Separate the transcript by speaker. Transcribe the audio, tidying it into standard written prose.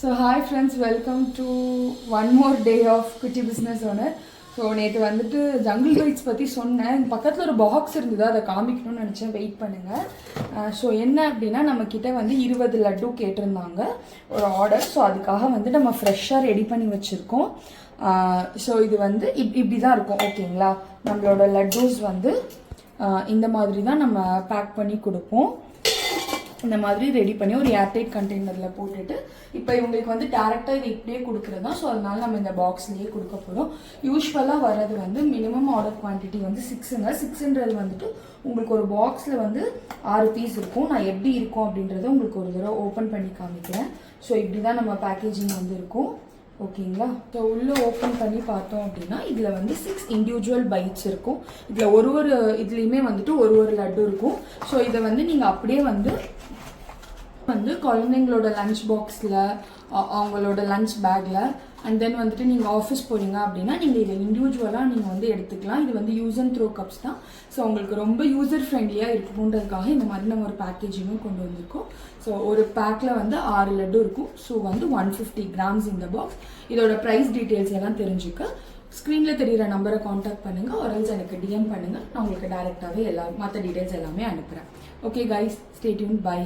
Speaker 1: So hi friends, welcome to one more day of குட்டி business owner. So நேற்று வந்துட்டு jungle bytes பற்றி சொன்னேன். பக்கத்தில் ஒரு பாக்ஸ் இருந்தது, அதை காமிக்கணும்னு நினச்சேன். வெயிட் பண்ணுங்கள். ஸோ என்ன அப்படின்னா, நம்மக்கிட்ட வந்து 20 லட்டு கேட்டிருந்தாங்க ஒரு ஆர்டர். ஸோ அதுக்காக வந்து நம்ம ஃப்ரெஷ்ஷாக ரெடி பண்ணி வச்சுருக்கோம். ஸோ இது வந்து இப்படி தான் இருக்கும், ஓகேங்களா? நம்மளோட லட்டூஸ் வந்து இந்த மாதிரி தான் நம்ம பேக் பண்ணி கொடுப்போம். இந்த மாதிரி ரெடி பண்ணி ஒரு ஏர்டைட் கண்டெய்னரில் போட்டுட்டு, இப்போ இவங்களுக்கு வந்து டேரெக்டாக இது இப்படியே கொடுக்குறது தான். ஸோ அதனால நம்ம இந்த பாக்ஸ்லேயே கொடுக்க போகிறோம். யூஸ்வலாக வர்றது வந்து மினிமம் ஆர்டர் குவான்டிட்டி வந்து 600 வந்துட்டு உங்களுக்கு ஒரு பாக்ஸில் வந்து 6 பீஸ் இருக்கும். நான் எப்படி இருக்கும் அப்படின்றத உங்களுக்கு ஒரு தடவை ஓப்பன் பண்ணி காமிக்கிறேன். ஸோ இப்படி தான் நம்ம பேக்கேஜிங் வந்து இருக்கும், ஓகேங்களா? ஸோ உள்ளே ஓப்பன் பண்ணி பார்த்தோம் அப்படின்னா இதில் வந்து 6 இண்டிவிஜுவல் பைட்ஸ் இருக்கும். இதில் ஒரு இதுலேயுமே வந்துட்டு ஒரு லட்டு இருக்கும். ஸோ இதை வந்து நீங்கள் அப்படியே வந்து குழந்தைங்களோட லஞ்ச் பாக்ஸில், அவங்களோட லஞ்ச் பேக்கில், அண்ட் தென் வந்துட்டு நீங்கள் ஆஃபீஸ் போகிறீங்க அப்படின்னா நீங்கள் இதை இண்டிவிஜுவலாக நீங்கள் வந்து எடுத்துக்கலாம். இது வந்து யூஸ் அண்ட் த்ரோ கப்ஸ் தான். ஸோ உங்களுக்கு ரொம்ப யூசர் ஃப்ரெண்ட்லியாக இருக்கணுன்றதுக்காக இந்த மாதிரி நம்ம ஒரு பேக்கேஜிங்கும் கொண்டு வந்திருக்கோம். ஸோ ஒரு பேக்கில் வந்து 6 லட்டு இருக்கும். ஸோ வந்து 150 கிராம்ஸ் இந்த பாக்ஸ். இதோட ப்ரைஸ் டீட்டெயில்ஸ் எல்லாம் தெரிஞ்சுக்க ஸ்க்ரீனில் தெரிகிற நம்பரை காண்டாக்ட் பண்ணுங்கள், ஆர்எல்ஸ் எனக்கு டிஎம் பண்ணுங்கள். நான் உங்களுக்கு டேரெக்டாகவே மற்ற டீட்டெயில்ஸ் எல்லாமே அனுப்புகிறேன். Okay guys, stay tune, by.